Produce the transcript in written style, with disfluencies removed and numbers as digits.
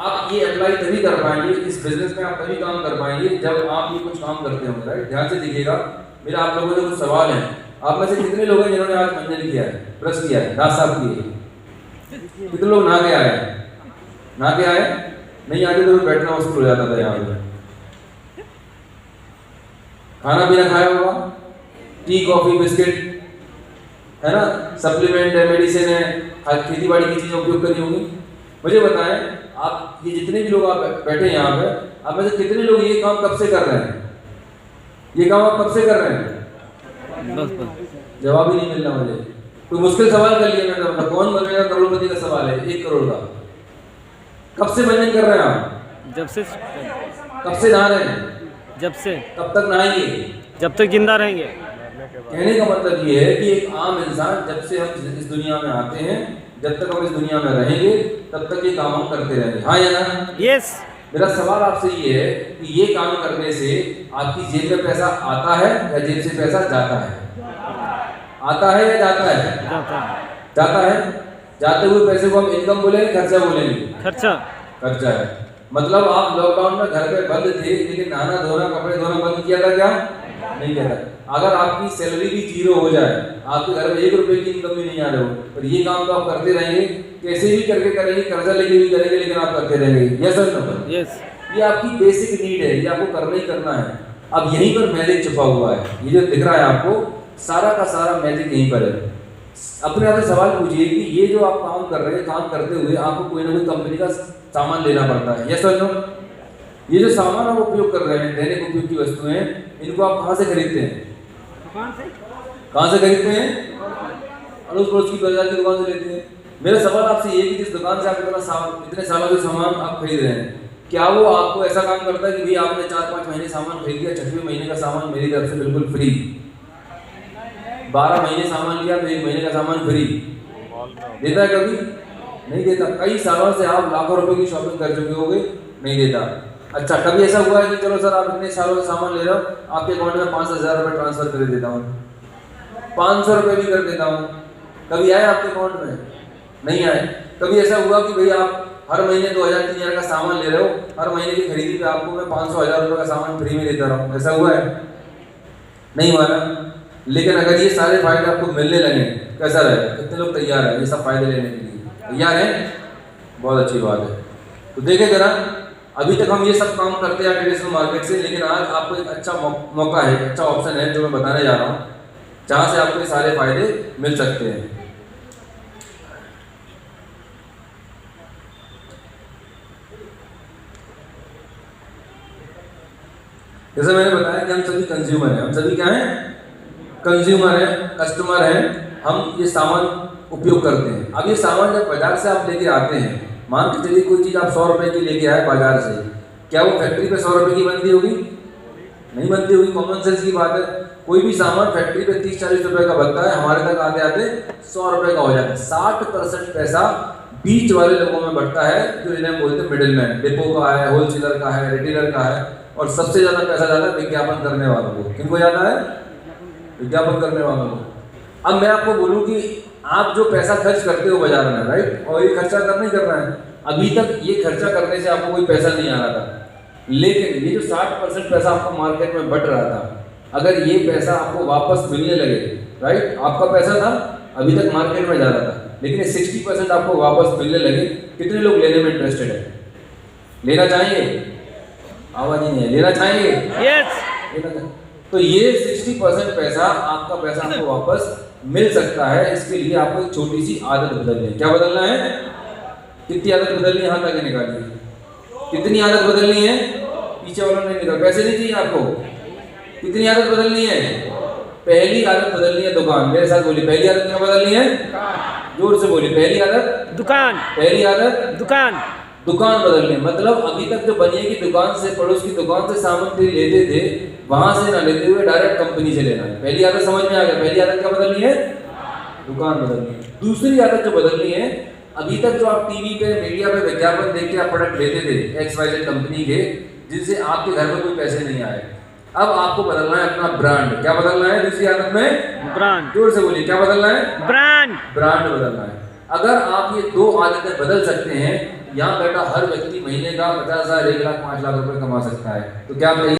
आप ये अप्लाई तभी कर पाएंगे, इस बिजनेस में आप तभी काम कर पाएंगे जब आप ये कुछ काम करते होंगे, राइट। ध्यान से देखिएगा, मेरा आप लोगों से कुछ सवाल है। आप में से कितने लोग हैं जिन्होंने आज मंजन किया है, ब्रश किया है, दांत साफ किए? कितने लोग नहा के आए? नहा के आए? नहीं आते तो बैठना मुश्किल हो जाता था यहाँ पे। खाना पीना खाया होगा, टी कॉफी बिस्किट है ना, सप्लीमेंट है, मेडिसिन है, खेती बाड़ी की चीजें उपयोग करी होंगी। मुझे बताएं, आप ये जितने भी लोग आप बैठे हैं यहाँ पे, आप में से कितने लोग ये काम कब से कर रहे हैं? ये काम आप कब से कर रहे हैं? जवाब ही नहीं मिल रहा मुझे। कोई मुश्किल सवाल कर लिया मैंने, मतलब कौन बनेगा करोड़पति का सवाल है, 1 करोड़ का। कब से मंजन कर रहे हैं आप? जब से। कब से नहा रहे हैं? जब से। कब तक नहाएंगे? जब तक जिंदा रहेंगे। कहने का मतलब ये है कि एक आम इंसान जब से हम इस दुनिया में आते हैं, जब तक हम इस दुनिया में रहेंगे, तब तक ये काम हम करते रहेंगे, हाँ या ना? यस। मेरा सवाल आपसे ये है कि ये काम करने से आपकी जेब में पैसा आता है या जेब से पैसा जाता है? आता है या जाता है? जाता है। जाता है। जाते हुए पैसे को हम इनकम बोलेंगे, खर्चा बोलेंगे? खर्चा। खर्चा है। मतलब आप लॉकडाउन में घर पे बंद थे, लेकिन नहाना धोना कपड़े धोना बंद किया था क्या? नहीं किया था। अगर आपकी सैलरी भी 0 हो जाए, आपके घर में 1 रुपए की इनकम भी नहीं आ रही हो, पर ये काम तो आप करते रहेंगे, कैसे भी करके करेंगे, कर्जा लेके भी करेंगे, लेकिन आप करते रहेंगे। यस और नो? यस। ये आपकी बेसिक नीड है, ये आपको करना ही करना है। अब यहीं पर मैजिक छुपा हुआ है, ये जो दिख रहा है आपको, सारा का सारा मैजिक यहीं पर है। अपने आप से सवाल पूछिए कि ये जो आप काम कर रहे हैं, काम करते हुए आपको कोई ना कोई कंपनी का सामान लेना पड़ता है, यस और नो? ये जो सामान आप उपयोग कर रहे हैं, दैनिक उपयोग की वस्तुएं, इनको आप कहाँ से खरीदते हैं? कहाँ से खरीदते हैं? अड़ोस पड़ोस की बाजार की दुकान से लेते हैं। मेरा सवाल आपसे ये कि जिस दुकान से आप इतने सालों से सामान आप खरीद रहे हैं, क्या वो आपको ऐसा काम करता है कि भाई आपने 4-5 महीने सामान खरीद लिया, 6वें महीने का सामान मेरी तरफ से बिल्कुल फ्री, 12 महीने सामान लिया तो 1 महीने का सामान फ्री देता है? कभी नहीं देता। कई सालों से आप लाखों रुपए की शॉपिंग कर चुके होंगे, नहीं देता। अच्छा, कभी ऐसा हुआ है कि चलो सर आप इतने सालों से सामान ले रहे हो, आपके अकाउंट में 5,000 रुपये ट्रांसफर कर देता हूँ, 500 रुपये भी कर देता हूँ, कभी आए आपके अकाउंट में? नहीं आए। कभी ऐसा हुआ कि भाई आप हर महीने 2,000-3,000 का सामान ले रहे हो, हर महीने की खरीदी पे आपको मैं 500-1,000 रुपये का सामान फ्री में देता रहा हूँ, ऐसा हुआ है? नहीं हुआ ना? लेकिन अगर ये सारे फायदे आपको मिलने लगे, कैसा रहेगा? कितने लोग तैयार हैं ये सब फायदे लेने के लिए? तैयार हैं? बहुत अच्छी बात है। तो देखें जरा, अभी तक हम ये सब काम करते हैं ट्रेडिशनल मार्केट से, लेकिन आज आपको एक अच्छा मौका है, अच्छा ऑप्शन है जो मैं बताने जा रहा हूँ, जहाँ से आपको ये सारे फायदे मिल सकते हैं। जैसे मैंने बताया कि हम सभी कंज्यूमर हैं, हम सभी क्या हैं? कंज्यूमर हैं, कस्टमर हैं, हम ये सामान उपयोग करते हैं। अब ये सामान जब बाजार से आप लेके आते हैं, मान के चलिए कोई चीज़ आप 100 रुपए की लेके आए बाजार से, क्या वो फैक्ट्री पे 100 रुपए की बनती होगी? नहीं बनती होगी। कॉमन सेंस की बात है। कोई भी सामान फैक्ट्री पे 30-40 रुपए का बनता है, हमारे तक आते आते 100 रुपए का हो जाता है। 60% पैसा बीच वाले लोगों में बढ़ता है, जो इन्हें बोलते हैं मिडिलमैन। डिपो का है, होलसेलर का है, रिटेलर का है, और सबसे ज्यादा पैसा जाता है विज्ञापन करने वालों को। किनको जाता है? विज्ञापन करने वालों को। अब मैं आपको बोलूं कि आप जो पैसा खर्च करते हो बाजार में, राइट, और ये खर्चा कर नहीं करना है, अभी तक ये खर्चा करने से आपको कोई पैसा नहीं आ रहा था, लेकिन ये जो 60% पैसा आपको मार्केट में बट रहा था, अगर ये पैसा आपको वापस मिलने लगे, राइट, आपका पैसा था अभी तक मार्केट में जा रहा था, लेकिन 60% आपको वापस मिलने लगे, कितने लोग लेने में इंटरेस्टेड है? लेना चाहेंगे? आवाज नहीं है। लेना चाहेंगे? यस। तो ये 60% पैसा, आपका पैसा आपको वापस मिल सकता है। इसके लिए आपको एक छोटी सी आदत बदलनी है। क्या बदलना है? कितनी आदत बदलनी है? हाथ आगे निकालिए। कितनी आदत बदलनी है? पीछे वालों ने निकाल, पैसे नहीं चाहिए आपको। कितनी आदत बदलनी है? पहली आदत बदलनी है दुकान। मेरे साथ बोलिए, पहली आदत क्या बदलनी है? जोर से बोलिए, पहली आदत दुकान। पहली आदत दुकान। दुकान बदलने मतलब अभी तक जो बनिए की दुकान से, पड़ोस की दुकान से सामग्री लेते थे, वहां से ना लेते हुए डायरेक्ट कंपनी से लेना है। पहली आदत समझ में आ गया? पहली आदत क्या बदलनी है? दुकान बदलनी है। दूसरी आदत जो बदलनी है, अभी तक जो आप टीवी पे, मीडिया पे विज्ञापन देख के आप प्रोडक्ट लेते थे XYZ कंपनी के, जिनसे आपके घर में कोई पैसे नहीं आए, अब आपको बदलना है अपना ब्रांड। क्या बदलना है दूसरी आदत में? ब्रांड। जोर से बोलिए, क्या बदलना है? ब्रांड। ब्रांड बदलना है। अगर आप ये 2 आदतें बदल सकते हैं, यहाँ बैठा हर व्यक्ति महीने का 50,000, 1 लाख, 5 लाख रुपए कमा सकता है। तो क्या आप